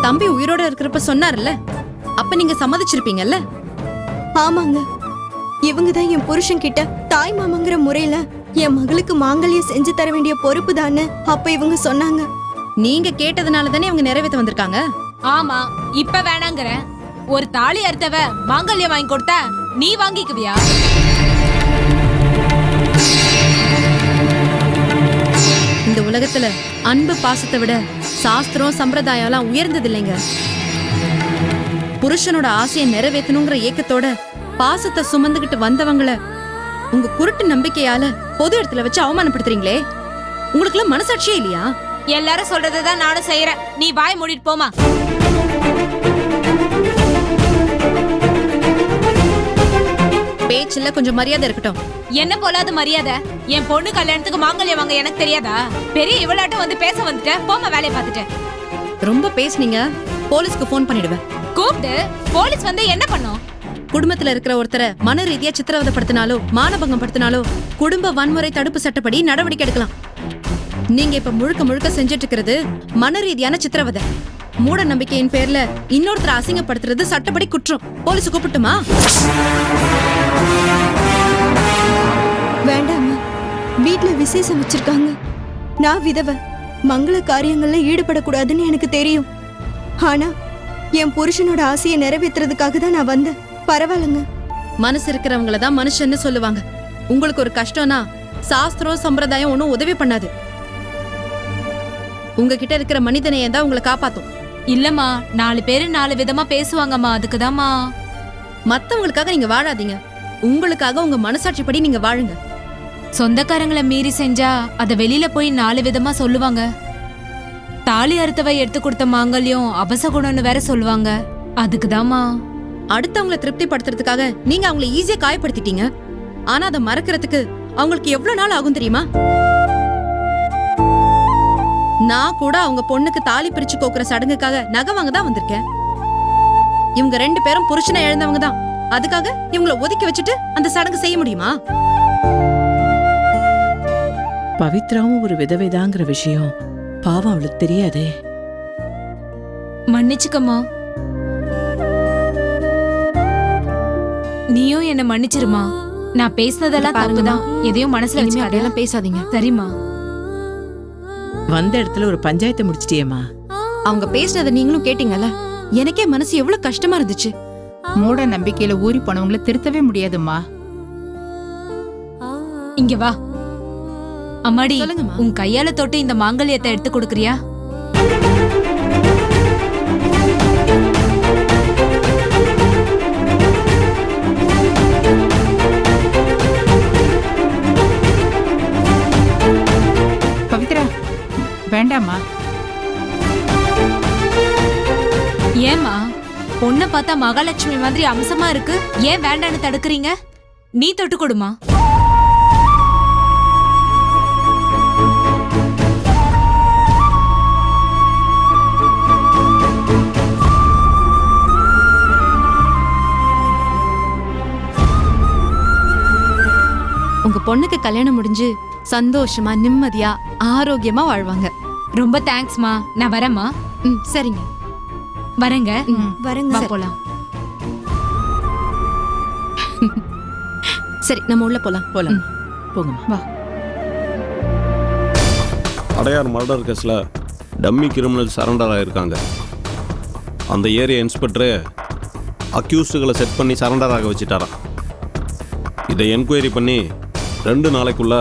தம்பி உயிரோட இருக்கிறப்ப சொன்னார்ல, அப்ப நீங்க சம்மதிச்சிருப்பீங்கல்ல? ஆமாங்க, இவங்க தான் என் புருஷன் கிட்ட தாய் மாமாங்கிற முறையில என் மகளுக்கு மாங்கல்யம் செஞ்சு தர வேண்டிய பொறுப்பு தானே அப்ப இவங்க சொன்னாங்க. நீங்க கேட்டதுனால தானே அவங்க நிறைவேற்ற வந்திருக்காங்க. ஆமா, இப்ப வேணாங்கற. ஒரு தாலி அறுத்தவ மாங்கல்யம் வாங்கி கொடுத்தா நீ வாங்கிக்குவியா? இந்த உலகத்துல அன்பு பாசத்தை விட சாஸ்திரம் சம்பிரதாயம் எல்லாம் உயர்ந்தது இல்லைங்க. புருஷனோட ஆசையை நிறைவேற்றணுங்கிற ஏக்கத்தோட பாசத்தை சுமந்துகிட்டு வந்தவங்கள உங்க குருட்டு நம்பிக்கையால பொது இடத்துல வச்சு அவமானப்படுத்துறீங்களே, உங்களுக்கு எல்லாம் மனசாட்சியே இல்லையா? எல்லாரும் சொல்றதுதான் நானும் செய்யறேன். நீ வாய் மூடிட்டு போமா. பேச்சுல கொஞ்சம் மரியாதை இருக்கட்டும். என்ன போலாது மரியாதை? என் பொண்ணு கல்யாணத்துக்கு மாங்கல்யம் வாங்க எனக்கு தெரியாதா? பெரிய இவளாட்டம் வந்து பேச வந்துட்ட. போமா, வேலையை பார்த்துட்டேன். ரொம்ப பேசுனீங்க, போலீஸ்க்கு போன் பண்ணிடுவேன். கூப்பிட்டு போலீஸ் வந்து என்ன பண்ணும்? குடும்பத்துல இருக்கிற ஒருத்தரை மன ரீதியா சித்திரவதைப்படுத்தினாலோ மானபங்கம் படுத்தினாலோ குடும்ப வன்முறை தடுப்பு சட்டப்படி நடவடிக்கை எடுக்கலாம். நீங்க இப்ப முழுக்க முழுக்க செஞ்சிட்டு இருக்கிறது மன ரீதியான சித்திரவதை. மூட நம்பிக்கையின் பேர்ல இன்னொருத்தரை அசிங்கப்படுத்துறது சட்டப்படி குற்றம். போலீஸ் கூப்பிட்டுமா? வேண்டாமா, வீட்டுல விசேஷம் வச்சிருக்காங்க. நான் விதவை, மங்கள காரியங்கள்ல ஈடுபடக்கூடாதுன்னு எனக்கு தெரியும். ஆனா என் புருஷனோட ஆசையை நிறைவேற்றுறதுக்காக தான் நான் வந்தேன். பரவாயில்லைங்க. மனசு இருக்கிறவங்கள தான் மனுஷன்னு சொல்லுவாங்க. உங்களுக்கு ஒரு கஷ்டம்னா சாஸ்திரம் சம்பிரதாயம் ஒன்னும் உதவி பண்ணாது. உங்ககிட்ட இருக்கிற மனிதனையே தான் உங்களை காப்பாத்தும். இல்லம்மா, 4 பேரு 4 விதமா பேசுவாங்கம்மா. அதுக்குதாம்மா. மத்தவங்களுக்காக நீங்க வாழாதீங்க, உங்களுக்காக உங்க மனசாட்சிப்படி நீங்க வாழுங்க. சொந்தக்காரங்களை மீறி செஞ்சா அத வெளியில போய் 4 விதமா சொல்லுவாங்க. தாலி அறுத்தவை எடுத்து கொடுத்த மாங்கல்யம் அபசகுணம்னு வேற சொல்லுவாங்க. அதுக்குதாம்மா. அடுத்தவங்களை திருப்திப்படுத்துறதுக்காக நீங்க அவங்களை ஈஸியா காயப்படுத்திட்டீங்க. ஆனா அதை மறக்கிறதுக்கு அவங்களுக்கு எவ்வளவு நாள் ஆகும் தெரியுமா? நான் கூட அவங்க பொண்ணுக்கு தாலி பிரிச்சு கோக்குற சடங்குக்காக நகை வாங்க தான் வந்திருக்கேன். இவங்க 2 பேரும் புருஷனை இழந்தவங்க தான். அதுக்காக இவங்களை ஒதுக்கி வச்சுட்டு அந்த சடங்கு செய்ய முடியுமா? பவித்ராவும் ஒரு விதவைதாங்கிற விஷயம் பாவம் அவளுக்கு தெரியாதே. மன்னிச்சுக்கம்மா. நீயும் என்ன மன்னிச்சிருமா. நான் பேசுனதெல்லாம் தப்புதான். எதையும் மனசுல வச்சு அதெல்லாம் பேசாதீங்க. சரிம்மா. வந்த இடத்துல ஒரு பஞ்சாயத்தை முடிச்சிட்டியேம்மா. அவங்க பேசுனதை நீங்களும் கேட்டீங்கல்ல, எனக்கே மனசு எவ்வளவு கஷ்டமா இருந்துச்சு. மூட நம்பிக்கையில ஊறி போனவங்களை திருத்தவே முடியாதும்மா. இங்க வா. அம்மாடி, சொல்லுங்கம்மா. உன் கையால தொட்டு இந்த மாங்கல்யத்தை எடுத்து கொடுக்கறியா? பவித்ரா, வேண்டாமா. ஏமா, பொண்ணை பார்த்தா மகாலட்சுமி மாதிரி அம்சமா இருக்கு. ஏன் வேண்டான்னு தடுக்கிறீங்க? நீ தொட்டு கொடுமா. உங்க பொண்ணுக்கு கல்யாணம் முடிஞ்சு சந்தோஷமா நிம்மதியா ஆரோக்கியமா வாழ்வாங்க. ரொம்ப தேங்க்ஸ்மா. நான் வரேம்மா. சரிங்க. வரேங்க. வரங்க. வா போலாம். சரி, நம்ம உள்ள போலாம். போலாம். போங்கம்மா. வா. அடையார் மர்டர் கேஸில் டம்மி கிரிமினல் சரண்டர் ஆகியிருக்காங்க. அந்த ஏரியா இன்ஸ்பெக்டரு அக்யூஸ்டுகளை செட் பண்ணி சரண்டர் ஆக வச்சுட்டாராம். இதை என்கொயரி பண்ணி 2 நாளைக்குள்ள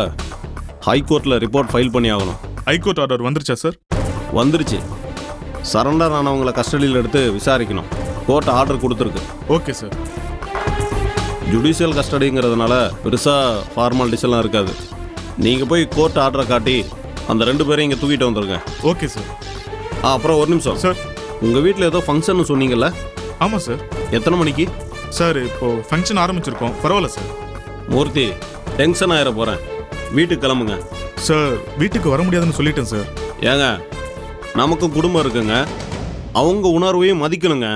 ஹைகோர்ட்டில் ரிப்போர்ட் ஃபைல் பண்ணி ஆகணும். ஹைகோர்ட் ஆர்டர் வந்துருச்சா சார்? வந்துருச்சு. சரண்டர் ஆனவங்களை கஸ்டடியில் எடுத்து விசாரிக்கணும். கோர்ட் ஆர்டர் கொடுத்துருக்கு. Okay sir. ஜுடிஷியல் கஸ்டடிங்கிறதுனால பெருசாக ஃபார்மாலிட்டிஸ் எல்லாம் இருக்காது. நீங்கள் போய் கோர்ட் ஆர்டரை காட்டி அந்த 2 பேரையும் இங்கே தூக்கிட்டு வந்துருங்க. Okay sir. அப்புறம் ஒரு நிமிஷம் சார். உங்கள் வீட்டில் ஏதோ ஃபங்க்ஷன் சொன்னீங்கல்ல? ஆமாம் சார். எத்தனை மணிக்கு? சார், இப்போது ஃபங்க்ஷன் ஆரம்பிச்சிருக்கோம். பரவாயில்ல சார். மூர்த்தி, டென்ஷன் ஆயிட போகிறேன். வீட்டுக்கு கிளம்புங்க. சார், வீட்டுக்கு வர முடியாதுன்னு சொல்லிட்டேன் சார். ஏங்க, நமக்கும் குடும்பம் இருக்குங்க. அவங்க உணர்வையும் மதிக்கணுங்க.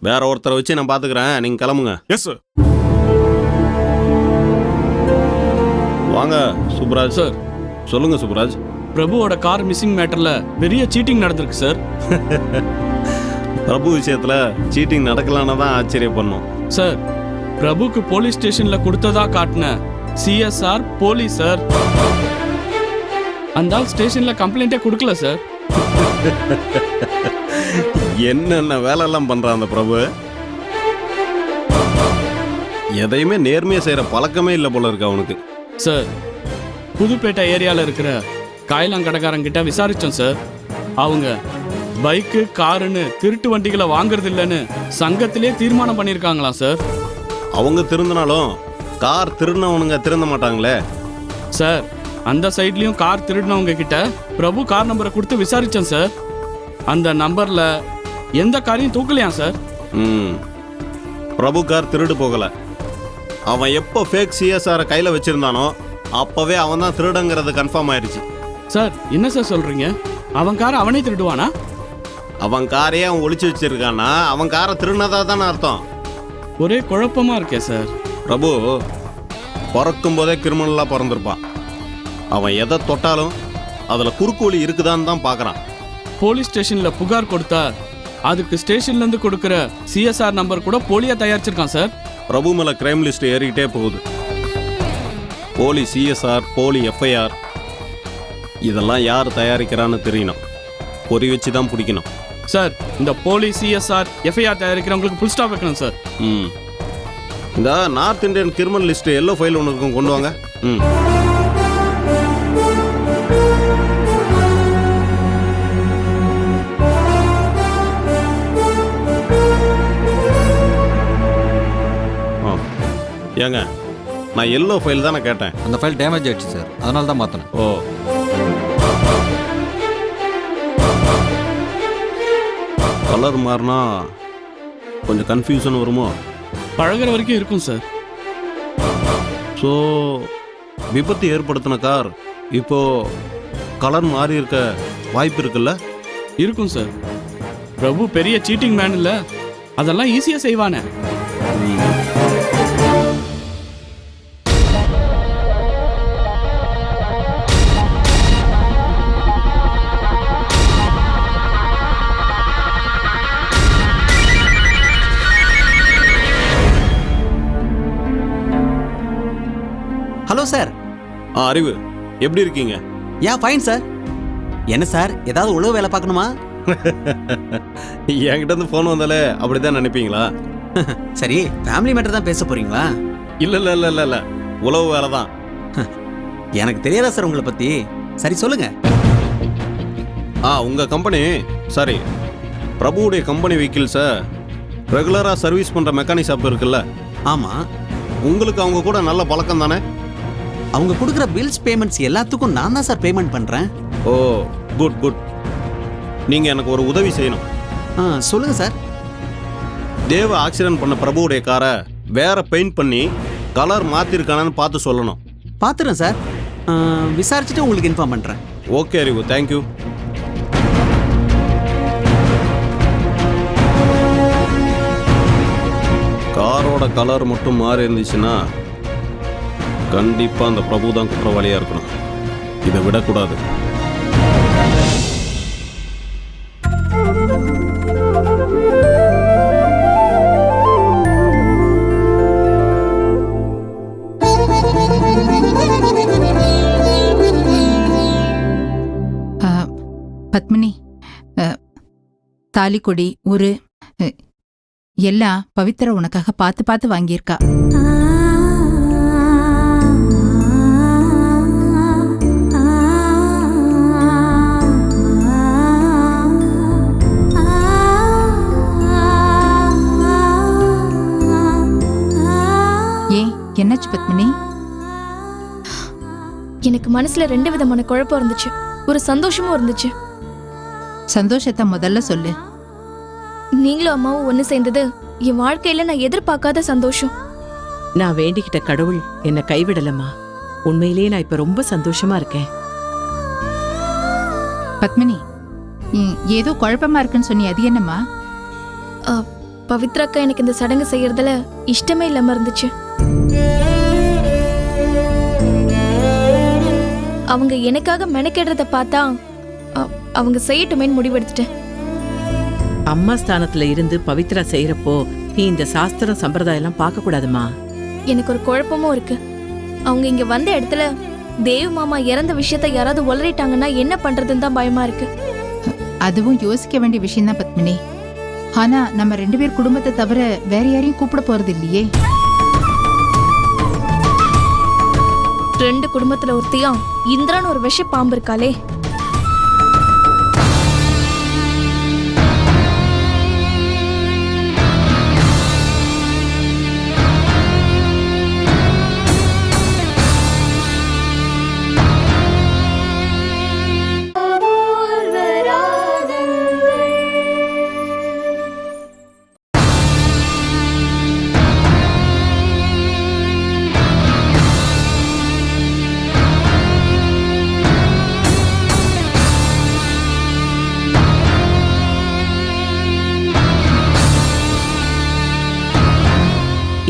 வேற ஒருத்தரை வச்சு நான் பார்த்துக்கிறேன். நீங்கள் கிளம்புங்க. Yes sir. வாங்க சுப்ராஜ் சார். சொல்லுங்க சுப்ராஜ். பிரபுவோட கார் மிஸ்ஸிங் மேட்டர்ல பெரிய சீட்டிங் நடந்திருக்கு சார். பிரபு விஷயத்தில் சீட்டிங் நடக்கலான்னு தான் ஆச்சரியப்படணும். சார், பிரபுக்கு போலீஸ் ஸ்டேஷன்ல கொடுத்ததா காட்டின சிஎஸ்ஆர் போலீஸ் சார். அந்த ஆள் ஸ்டேஷன்ல கம்ப்ளைண்டே கொடுக்கல சார். என்னென்ன வேலையெல்லாம் பண்ணுறான் அந்த பிரபு. எதையுமே நேர்மையாக செய்கிற பழக்கமே இல்லை போல இருக்கு அவனுக்கு. சார், புதுப்பேட்டை ஏரியாவில் இருக்கிற காயலாங்கடைக்காரங்கிட்ட விசாரித்தோம் சார். அவங்க பைக்கு காருன்னு திருட்டு வண்டிகளை வாங்குறது இல்லைன்னு சங்கத்திலே தீர்மானம் பண்ணியிருக்காங்களாம் சார். அவங்க திருந்தினாலும் கார் திருடினவனுங்க திருந்த மாட்டாங்களே. சார், அந்த சைட்லேயும் கார் திருடினவங்க கிட்ட பிரபு கார் நம்பரை கொடுத்து விசாரித்தோம் சார். அந்த நம்பரில் எந்த காரையும் தூக்கலையாம் சார். பிரபு கார் திருடு போகலை. அவன் எப்போ ஃபேக் சிஎஸ்ஆரை கையில் வச்சுருந்தானோ அப்போவே அவன் தான் திருடங்கிறது கன்ஃபார்ம் ஆயிடுச்சு. சார், என்ன சார் சொல்கிறீங்க? அவன் காரை அவனே திருடுவானா? அவன் காரையே அவன் ஒளிச்சு வச்சிருக்கான்னா அவன் காரை திருடினதா தானே அர்த்தம். ஒரே குழப்பமாக இருக்கே சார். பிரபு பிறக்கும் போதே கிரிமினலாக பிறந்திருப்பான். அவன் எதை தொட்டாலும் அதில் குறுக்கோழி இருக்குதான்னு தான் பார்க்குறான். போலீஸ் ஸ்டேஷனில் புகார் கொடுத்தா அதுக்கு ஸ்டேஷன்லேருந்து கொடுக்குற சிஎஸ்ஆர் நம்பர் கூட போலியாக தயாரிச்சிருக்கான் சார். பிரபு மேலே கிரைம் லிஸ்ட் ஏறிக்கிட்டே போகுது. போலி சிஎஸ்ஆர், போலி எஃப்ஐஆர், இதெல்லாம் யார் தயாரிக்கிறான்னு தெரியணும். பொறி வச்சு தான் பிடிக்கணும். சார், இந்த போலி சிஎஸ்ஆர் எஃப்ஐஆர் தயாரிக்கிறவங்களுக்கு ஃபுல் ஸ்டாப் வைக்கணும் சார். இந்த north Indian criminal list yellow file ஒன்று இருக்கும், கொண்டு வாங்க. ஏங்க, நான் எல்லோ ஃபைல் தானே கேட்டேன். அந்த ஃபைல் டேமேஜ் ஆயிடுச்சு சார், அதனால தான் மாற்றணும். ஓ, கலர் மாறினா கொஞ்சம் கன்ஃபியூஷன் வருமோ? பழகிற வரைக்கும் இருக்கும் சார். ஸோ விபத்து ஏற்படுத்தின கார் இப்போ கலர் மாறி இருக்க வாய்ப்பு இருக்குல்ல? இருக்கும் சார். பிரபு பெரிய சீட்டிங் மேன் இல்லை, அதெல்லாம் ஈஸியாக செய்வானே. Hello sir. அறிவு, எப்படி இருக்கீங்க? Fine sir. என்ன சார், ஏதாவது உழவு வேலை பார்க்கணுமா? என்கிட்ட இருந்து ஃபோன் வந்தாலே அப்படிதான் நினைப்பீங்களா? சரி, ஃபேமிலி மேட்டர் தான் பேச போறீங்களா? இல்லை இல்லை இல்லை இல்லை இல்லை, உழவு வேலை தான். எனக்கு தெரியாதா சார் உங்களை பற்றி? சரி சொல்லுங்க. உங்கள் கம்பெனி, சாரி பிரபுவுடைய கம்பெனி வெஹிக்கிள்ஸை ரெகுலராக சர்வீஸ் பண்ணுற மெக்கானிக் ஷாப் இருக்குல்ல? ஆமாம். உங்களுக்கு அவங்க கூட நல்ல பழக்கம் தானே? அவங்க கொடுக்குற பில்ஸ் பேமெண்ட்ஸ் எல்லாத்துக்கும் நான் தான் சார் பேமெண்ட் பண்ணுறேன். ஓ, குட் குட். நீங்கள் எனக்கு ஒரு உதவி செய்யணும். சொல்லுங்கள் சார். தேவ ஆக்சிடென்ட் பண்ண பிரபுவுடைய காரை வேற பெயிண்ட் பண்ணி கலர் மாற்றிருக்கானு பார்த்து சொல்லணும். பார்த்துறேன் சார். விசாரிச்சுட்டு உங்களுக்கு இன்ஃபார்ம் பண்ணுறேன். ஓகே அறிவு, தேங்க்யூ. காரோட கலர் மட்டும் மாறி இருந்துச்சுன்னா கண்டிப்பாக அந்த பிரபு தான் குற்றவாளியாக இருக்கணும். இதை விடக்கூடாது. பத்மினி, தாலிக்கொடி, ஒரு எல்லாம் பவித்ரா உனக்காக பார்த்து பார்த்து வாங்கியிருக்கா. ஏன், என்னாச்சு பத்மினி? எனக்கு மனசுல ரெண்டு விதமான குழப்பம் இருந்துச்சு. ஒரு சந்தோஷமும் இருந்துச்சு. சந்தோஷத்தை முதல்ல சொல்லு. நீங்களும் அம்மாவும் ஒண்ணு சேர்ந்தது என் வாழ்க்கையில நான் எதிர்பார்க்காத சந்தோஷம். நான் வேண்டிக்கிட்ட கடவுள் என்னை கைவிடலம்மா. உண்மையிலேயே நான் இப்ப ரொம்ப சந்தோஷமா இருக்கேன். பத்மினி, ஏதோ குழப்பமா இருக்குன்னு சொன்னி, அது என்னம்மா? பவித்ராக்கா எனக்கு இந்த சடங்கு செய்யறதுல இஷ்டமே இல்லாம இருந்துச்சு. அவங்க எனக்காக மெனக்கெடுறத பார்த்தா அவங்க செய்யட்டுமேன்னு முடிவெடுத்துட்டேன். அம்மா ஸ்தானத்துல இருந்து பவித்ரா செய்யறப்போ நீ இந்த சாஸ்திரம் சம்பிரதாயம் எல்லாம் பார்க்க கூடாதுமா. எனக்கு ஒரு குழப்பமும் இருக்கு. அவங்க இங்க வந்த இடத்துல தேவ் மாமா இறந்த விஷயத்த யாராவது உளறிட்டாங்கன்னா என்ன பண்றதுன்னு தான் பயமா இருக்கு. அதுவும் யோசிக்க வேண்டிய விஷயம்தான் பத்மினி. ஆனா நம்ம 2 பேர் குடும்பத்தை தவிர வேற யாரையும் கூப்பிட போறது இல்லையே. 2 குடும்பத்துல ஒருத்தியா இந்திரான்னு ஒரு விஷ பாம்பு இருக்காளே.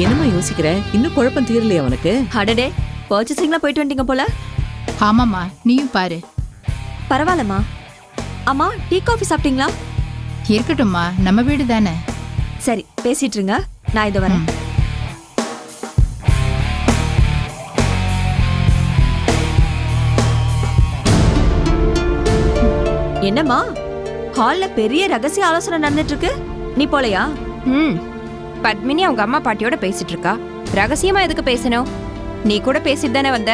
என்னம்மா யோசிக்கிற? இன்னும் குழப்பம் தீரலையா உனக்கு? அடடே, பர்ச்சேசிங்லாம் போயிட்டு வந்துட்டீங்க போல. ஆமாம்மா, நீயும் பாரு. பரவாயில்லம்மா. அம்மா, டீ காஃபி சாப்பிட்டீங்களா? இருக்கட்டும்மா, நம்ம வீடு தானே. சரி, பேசிட்டு இருங்க, நான் இதை வரேன். என்னம்மா, ஹால்ல பெரிய ரகசிய ஆலோசனை நடந்துட்டு இருக்கு, நீ போலையா? பத்மினி அவங்க அம்மா பாட்டியோட பேசிட்டு இருக்கா. ரகசியமா எதுக்கு பேசணும்? நீ கூட பேசிட்டு தானே வந்த.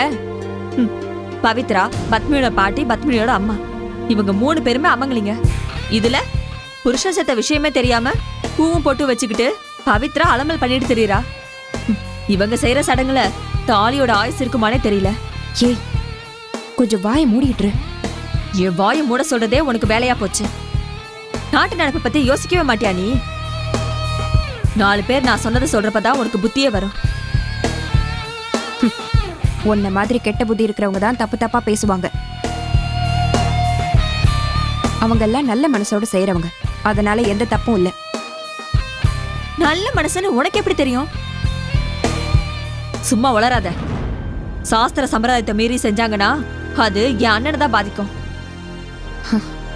பவித்ரா, பத்மினியோட பாட்டி, பத்மினியோட அம்மா, இவங்க 3 பேருமே அமங்கலிங்க. இதுல புருஷன் செத்த விஷயமே தெரியாம பூவும் போட்டு வச்சுக்கிட்டு பவித்ரா அலமல் பண்ணிட்டு தெரியுறா. இவங்க செய்யற சடங்குல தாலியோட ஆயுசு இருக்குமானே தெரியல. ஏய், கொஞ்சம் வாயை மூடிட்டு. என் வாயை மூட சொல்றதே உனக்கு வேலையா போச்சு. நாட்டு நடப்பை பத்தி யோசிக்கவே மாட்டியா நீ? 4 பேர் நான் சொன்னதை சொல்றப்பதான் உனக்கு புத்தியே வரும். உன்ன மாதிரி கெட்ட புத்தி இருக்கிறவங்க தான் தப்பு தப்பா பேசுவாங்க. அவங்க எல்லாம் நல்ல மனசோட செய்யறவங்க, அதனால எந்த தப்பும் இல்ல. நல்ல மனசுன்னு உனக்கு எப்படி தெரியும்? சும்மா வளராத. சாஸ்திர சம்பிரதாயத்தை மீறி செஞ்சாங்கன்னா அது என் அண்ணனை தான் பாதிக்கும்.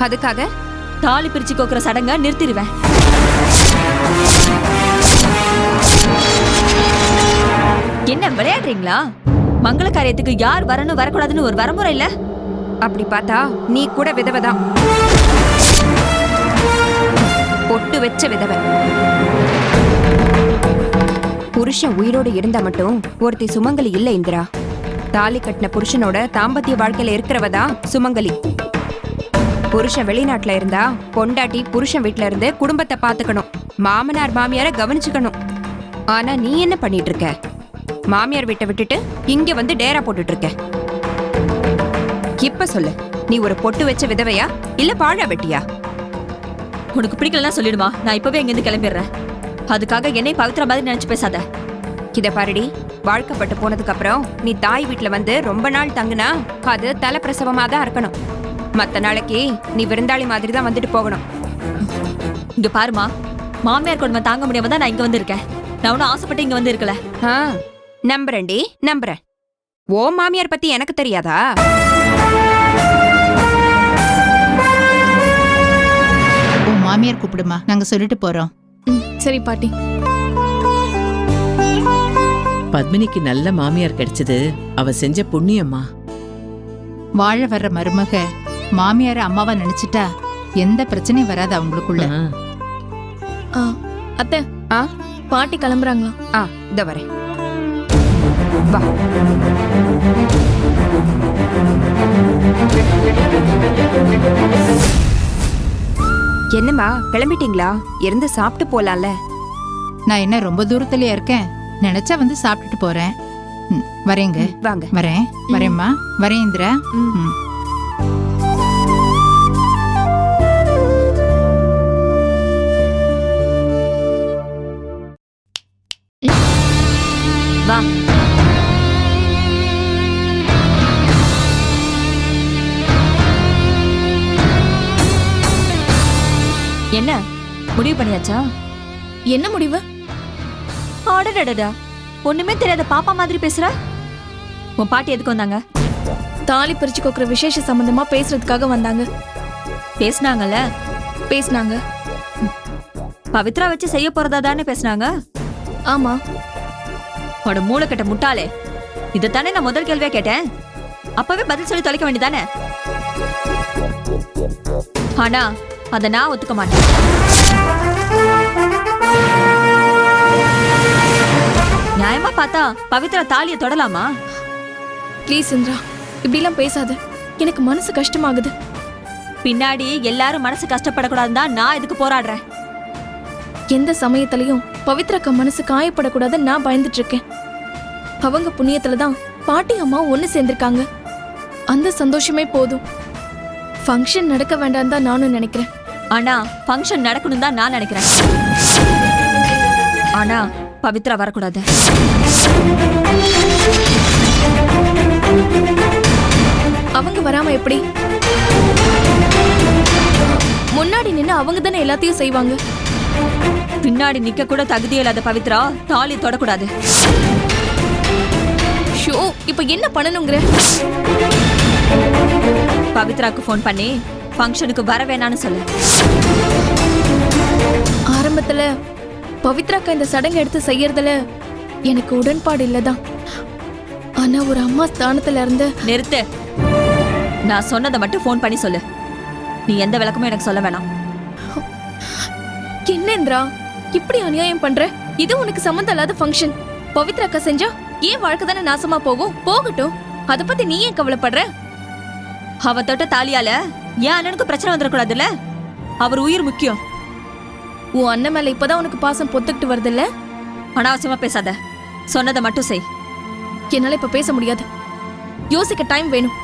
அதுக்காக தாலி பிரிச்சு கோக்குற சடங்க நிறுத்திடுவேன். என்ன விளையாடுறீங்களா? மங்கள காரியத்துக்கு யார் வரணும் வரக்கூடாதுன்னு ஒரு வரமுறை இல்ல? அப்படி பார்த்தா நீ கூட விதவைதான். பொட்டு வச்ச விதவை. புருஷன் உயிரோடு இருந்தா மட்டும் ஒருத்தி சுமங்கலி இல்ல இந்திரா. தாலி கட்டின புருஷனோட தாம்பத்திய வாழ்க்கையில இருக்கிறவதான் சுமங்கலி. புருஷன் வெளிநாட்டுல இருந்தா பொண்டாட்டி புருஷன் வீட்டுல இருந்து குடும்பத்தை பாத்துக்கணும், மாமனார் மாமியார கவனிச்சுக்கணும். ஆனா நீ என்ன பண்ணிட்டு இருக்க? மாமியார் வீட்டை விட்டுட்டு இங்க வந்து டேரா போட்டுட்டு இருக்க. இப்ப சொல்லு, நீ ஒரு பொட்டு வச்ச விதவையா இல்ல வாழா வெட்டியா? உனக்கு பிடிக்கலன்னா சொல்லிடுமா, நான் இப்பவே இங்க இருந்து கிளம்பிடுறேன். அதுக்காக என்னை பவித்ரா மாதிரி நினைச்சு பேசாத. இத பாருடி, வாழ்க்கப்பட்டு போனதுக்கு அப்புறம் நீ தாய் வீட்டுல வந்து ரொம்ப நாள் தங்குனா அது தலைப்பிரசவமா தான் இருக்கணும். மத்த நாளைக்கு நீ விருந்தாளி மாதிரி தான் வந்துட்டு போகணும். இங்க பாருமா, மாமியார் கொடுமை தாங்க முடியாம தான் நான் இங்க வந்து இருக்கேன். நான் ஒன்னும் ஆசைப்பட்டு இங்க வந்து இருக்கல. நம்புறேன்டி, நம்புறேன். ஓ மாமியார் பத்தி எனக்கு தெரியாதா? ஓ மாமியார் கூப்பிடுமா, நாங்க சொல்லிட்டு போறோம். சரி பாட்டி. பத்மினிக்கு நல்ல மாமியார் கிடைச்சது அவ செஞ்ச புண்ணியம்மா. வாழ வர்ற மருமக மாமியார அம்மாவா நினைச்சிட்டா எந்த பிரச்சனையும் வராது அவங்களுக்குள்ள. அத்தை, பாட்டி கிளம்புறாங்களா? இத வரேன். வா. என்னம்மா, கிளம்பிட்டீங்களா? இருந்து சாப்பிட்டு போலாம்ல. நான் என்ன ரொம்ப தூரத்துலயா இருக்கேன்? நினைச்சா வந்து சாப்பிட்டுட்டு போறேன். வரேங்க, வாங்க. வரேன், வரேம்மா, வரேன் இந்திரா. வா. என்ன முடிவு பண்ணியாச்சா? என்ன முடிவு? அடடடடா, ஒண்ணுமே தெரியாத பாப்பா மாதிரி பேசுற. உன் பாட்டி எதுக்கு வந்தாங்க? தாலி பிரிச்சு கோக்குற விசேஷ சம்பந்தமா பேசுறதுக்காக வந்தாங்க. பேசினாங்கல்ல? பேசினாங்க. பவித்ரா வச்சு செய்ய போறதா தானே பேசுனாங்க? ஆமா. உட மூளை கட்ட முட்டாளே, இதைத்தானே நான் முதல் கேள்வியா கேட்டேன். அப்பவே பதில் சொல்லி தொலைக்க வேண்டியதானே. ஆனா அத நான் ஒத்துக்க மாட்டேன். நியாயமா பார்த்தா பவித்ரா தாலியை தொடலாமா? ப்ளீஸ் இந்திரா, இப்படிலாம் பேசாத. எனக்கு மனசு கஷ்டமாகுது. பின்னாடி எல்லாரும் மனசு கஷ்டப்படக்கூடாதுன்னு தான் நான் இதுக்கு போராடுறேன். எந்த சமயத்திலையும் பவித்ராக்கு மனசு காயப்படக்கூடாதுன்னு நான் பயந்துட்டு இருக்கேன். அவங்க புண்ணியத்துல தான் பாட்டி அம்மா ஒண்ணு சேர்ந்திருக்காங்க. அந்த சந்தோஷமே போதும். ஃபங்க்ஷன் நடக்க வேண்டாம் தான் நானும் நினைக்கிறேன். ஆனா ஃபங்க்ஷன் நடக்கணும் தான் நான் நினைக்கிறேன். ஆனா பவித்ரா வரக்கூடாது. அவங்க வராம எப்படி? முன்னாடி நின்னு அவங்க தானே எல்லாத்தையும் செய்வாங்க. பின்னாடி நிக்க கூட தகுதி இல்லாத பவித்ரா தாலி தொடக்கூடாது. ஷோ, இப்ப என்ன பண்ணணுங்கிற? பவித்ராக்கு ஃபோன் பண்ணி ஃபங்க்ஷனுக்கு வர வேணான்னு சொல்லு. ஆரம்பத்துல பவித்ராக்கு இந்த சடங்கு எடுத்து செய்யறதுல எனக்கு உடன்பாடு இல்லதான். ஆனா ஒரு அம்மா ஸ்தானத்துல இருந்து நிறுத்து. நான் சொன்னதை மட்டும் ஃபோன் பண்ணி சொல்லு. நீ எந்த விளக்கமும் எனக்கு சொல்ல வேணாம். என்னேந்திரா இப்படி அநியாயம் பண்ற? இது உனக்கு சம்மந்தம் இல்லாத ஃபங்க்ஷன். பவித்ராக்கா செஞ்சா ஏன் வாழ்க்கை தானே நாசமா போகும்? போகட்டும், அத பத்தி நீ ஏன் கவலைப்படுற? அவ தொட்ட தாலியால என் அண்ணனுக்கு பிரச்சனை வந்துடக்கூடாதுல்ல. அவர் உயிர் முக்கியம். உன் அண்ணன் மேல இப்பதான் உனக்கு பாசம் பொத்துக்கிட்டு வருது இல்ல? அனாவசியமா பேசாத. சொன்னதை மட்டும் செய். என்னால இப்ப பேச முடியாது. யோசிக்க டைம் வேணும்.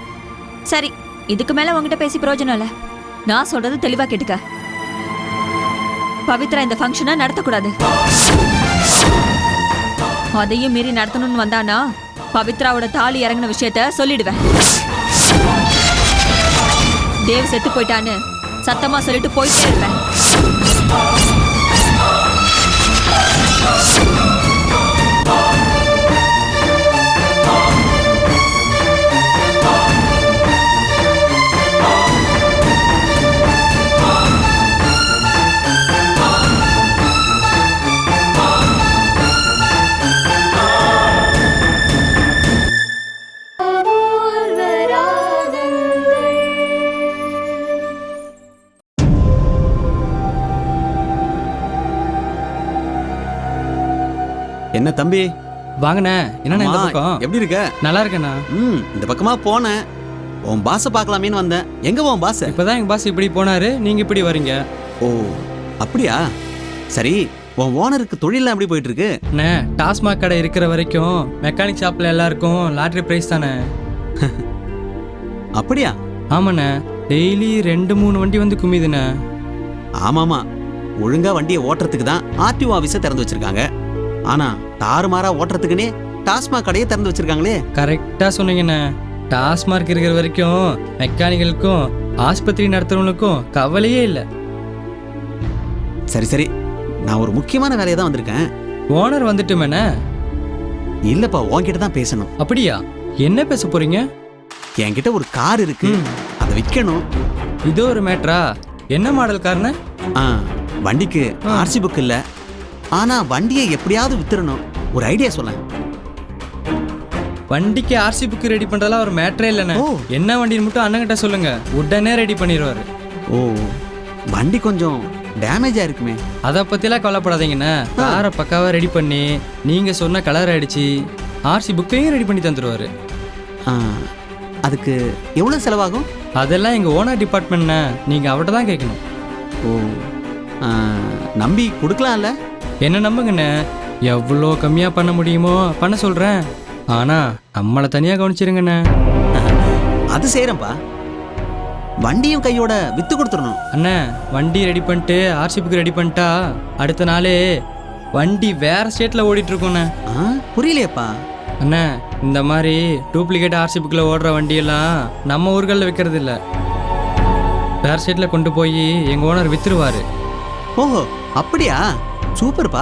சரி, இதுக்கு மேல உங்ககிட்ட பேசி பிரயோஜனம் இல்ல. நான் சொல்றது தெளிவா கேட்டுக்க. பவித்ரா இந்த ஃபங்க்ஷனை நடத்தக்கூடாது. அதையும் மீறி நடத்தணும்னு வந்தானா பவித்ராவோட தாலி இறங்கின விஷயத்த சொல்லிடுவேன். தேவ் செத்து போயிட்டான்னு சத்தமா சொல்லிட்டு போயிட்டே இருப்பேன். என்ன தம்பி? வாங்கண்ணே. என்னண்ணா இந்த பக்கம்? எப்படி இருக்க? நல்லா இருக்கேண்ணா. இந்த பக்கமா போனேன். உன் பாஸை பார்க்கலாமேன்னு வந்தேன். எங்க உன் பாஸ்? இப்பதான் எங்க பாஸ் இப்படி போனாரு, நீங்க இப்படி வரீங்க. ஓ அப்படியா? சரி, உன் ஓனருக்கு தொழில் எப்படி போயிட்டு இருக்கு? அண்ணே, டாஸ்மாக் கடை இருக்கிற வரைக்கும் மெக்கானிக் ஷாப்ல எல்லாருக்கும் லாட்டரி பிரைஸ் தானே. அப்படியா? ஆமாண்ணே, டெய்லி 2-3 வண்டி வந்து குமிதுண்ணே. ஆமாமா, ஒழுங்கா வண்டியை ஓட்டுறதுக்கு தான் ஆர்டிஓ ஆஃபீஸை திறந்து வச்சிருக்காங்க. ஆனா தாறுமாறா ஓட்டுறதுக்குன்னே டாஸ்மாக் கடையை திறந்து வச்சிருக்காங்களே. கரெக்டா சொன்னீங்கண்ணே. டாஸ்மார்க் இருக்கிற வரைக்கும் மெக்கானிக்கலுக்கும் ஆஸ்பத்திரி நடத்துறவங்களுக்கும் கவலையே இல்லை. சரி சரி, நான் ஒரு முக்கியமான வேலையை தான் வந்திருக்கேன். ஓனர் வந்துட்டுமேண்ணே? இல்லப்பா, உன்கிட்ட தான் பேசணும். அப்படியா? என்ன பேச போறீங்க? என்கிட்ட ஒரு கார் இருக்கு, அதை விற்கணும். இது ஒரு மேட்ரா? என்ன மாடல் கார்னு? வண்டிக்கு ஆர்சி புக் இல்ல, ஆனா வண்டியை எப்படியாவது வித்துறணும். ஒரு ஐடியா சொல்ல. வண்டிக்கு ஆர்சி புக் ரெடி பண்றதெல்லாம் ஒரு மேட்டரே இல்லைண்ணே. என்ன வண்டின்னு மட்டும் அண்ணங்கிட்ட சொல்லுங்க, உடனே ரெடி பண்ணிடுவாரு. ஓ, வண்டி கொஞ்சம் டேமேஜ் ஆயிருக்குமே. அதை பத்திலாம் கவலைப்படாதீங்கண்ணே. காரை பக்காவா ரெடி பண்ணி நீங்க சொன்ன கலர் அடிச்சு ஆர்சி புக்கையும் ரெடி பண்ணி தந்துடுவாரு. அதுக்கு எவ்வளவு செலவாகும்? அதெல்லாம் எங்க ஓனர் டிபார்ட்மெண்ட்ண்ணே, நீங்க அவர்கிட்ட தான் கேட்கணும். ஓ, நம்பி கொடுக்கலாம்ல? என்ன நம்புங்கண்ணே, எவ்வளோ கம்மியா பண்ண முடியுமோ பண்ண சொல்றேன். ஆனா நம்மளை தனியா கவனிச்சிருங்கண்ணே. அது செய்யறேன்ப்பா. வண்டியும் கையோட வித்து கொடுத்துடணும். அண்ணே, வண்டி ரெடி பண்ணிட்டு ஆர்சி புக் ரெடி பண்ணிட்டா அடுத்த நாளே வண்டி வேற ஸ்டேட்ல ஓடிட்டு இருக்கோண்ணே. புரியலையப்பா. அண்ணே, இந்த மாதிரி டூப்ளிகேட் ஆர்சி புக்கில் ஓடுற வண்டியெல்லாம் நம்ம ஊர்களில் விற்கிறது இல்லை. வேற ஸ்டேட்டில் கொண்டு போய் எங்கள் ஓனர் வித்துருவாரு. ஓஹோ, அப்படியா? சூப்பர்ப்பா.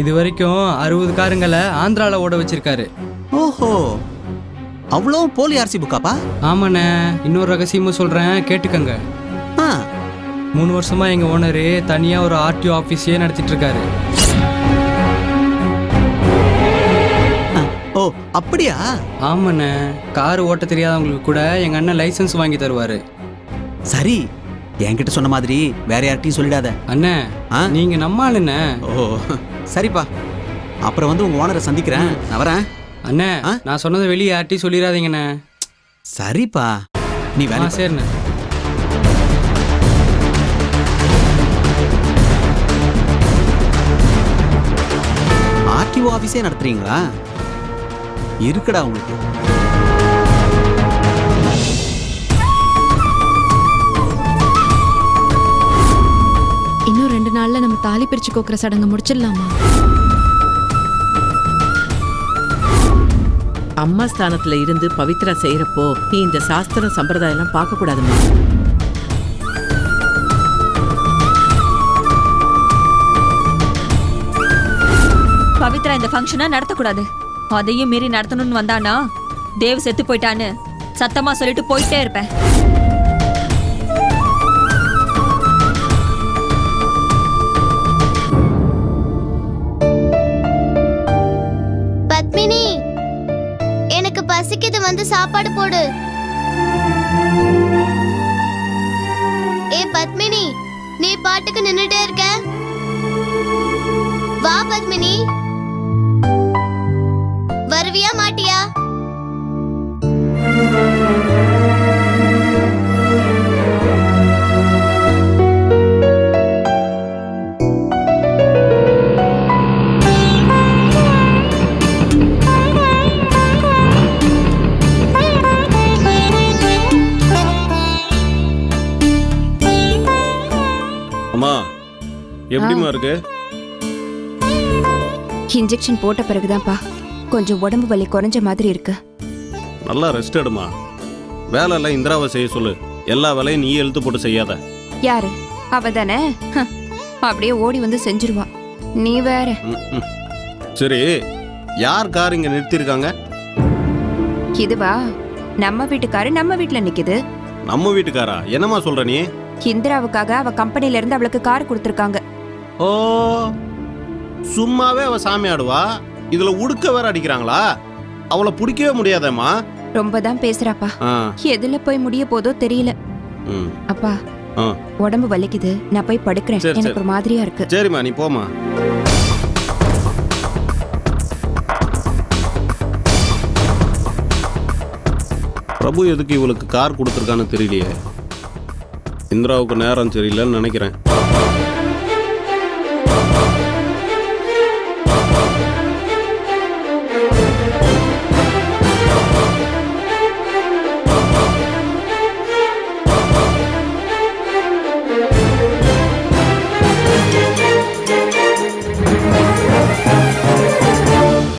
இது வரைக்கும் 60 காருங்களை ஆந்திராவில் ஓட வச்சிருக்காரு. ஓஹோ, அவ்வளோ போலி ஆர்சி புக்காப்பா? ஆமாண்ணே, இன்னொரு ரகசியமும் சொல்கிறேன், கேட்டுக்கங்க. 3 வருஷமா எங்க ஓனரு தனியா ஒரு ஆர்டிஓ ஆபீஸே நடத்திட்டு இருக்காரு. ஓ அப்படியா? ஆமாண்ணே, கார் ஓட்ட தெரியாதவங்களுக்கு கூட எங்க அண்ணன் லைசென்ஸ் வாங்கி தருவாரு. சரி, என்கிட்ட சொன்ன மாதிரி வேற யார்கிட்டயும் சொல்லிடாத. அண்ணே நீங்க நம்ம ஆளுண்ணே. ஓ சரிப்பா, அப்புறம் வந்து உங்க ஓனரை சந்திக்கிறேன். நான் வரேன். அண்ணே நான் சொன்னதை வெளியே யார்ட்டையும் சொல்லிடாதீங்கண்ணே. சரிப்பா, நீ வேலை சரிண்ணே. ஆர்டிஓ ஆஃபீஸே நடத்துறீங்களா? இருக்குடா உங்களுக்கு. இன்னும் 2 நாள்ல நம்ம தாலி பிரிச்சு கோக்குற சடங்கு முடிச்சிடலாமா? அம்மா ஸ்தானத்துல இருந்து பவித்ரா செய்யறப்போ நீ இந்த சாஸ்திரம் சம்பிரதாயம் எல்லாம் பார்க்க கூடாதுமா. பவித்ரா இந்த ஃபங்க்ஷனை நடத்தக்கூடாது. அதையும் மீறி நடத்தணும்னு வந்தானா தேவ் செத்து போயிட்டான்னு சத்தமா சொல்லிட்டு போயிட்டே இருப்பேன். பத்மினி, எனக்கு பசிக்குது, வந்து சாப்பாடு போடு. ஏ பத்மினி, நீ பாட்டுக்கு நின்னுட்டே இருக்க. வா பத்மினி, வருவியா மாட்டியா? அம்மா எப்படிமா இருக்கு? இன்ஜெக்ஷன் போட்ட பிறகுதான்ப்பா கொஞ்சம் உடம்பு வலி குறைஞ்ச மாதிரி இருக்கு. நல்லா ரெஸ்ட் எடுமா. வேலை எல்லாம் இந்திராவை செய்ய சொல்லு. எல்லா வேலையும் நீ எழுத்து போட்டு செய்யாத. யாரு அவ தானே? அப்படியே ஓடி வந்து செஞ்சிருவா. நீ வேற. சரி, யார் கார் இங்க நிறுத்திருக்காங்க? இதுவா நம்ம வீட்டுக்காரு நம்ம வீட்டுல நிக்குது. நம்ம வீட்டுக்காரா? என்னம்மா சொல்ற நீ? இந்திராவுக்காக அவ கம்பெனில இருந்து அவளுக்கு கார் கொடுத்திருக்காங்க. ஓ, சும்மாவே அவ சாமி ஆடுவா, இதுல உடுக்க வேற அடிக்கிறாங்களா? அவளை பிடிக்கவே முடியாதேம்மா. ரொம்ப தான் பேசுறாப்பா. எதுல போய் முடிய போதோ தெரியல. அப்பா உடம்பு வலிக்குது, நான் போய் படுக்கிறேன். எனக்கு ஒரு மாதிரியா இருக்கு. சரிம்மா, நீ போமா. பிரபு எதுக்கு இவளுக்கு கார் கொடுத்துருக்கான்னு தெரியலையே. இந்திராவுக்கு நேரம் சரியில்லைன்னு நினைக்கிறேன்.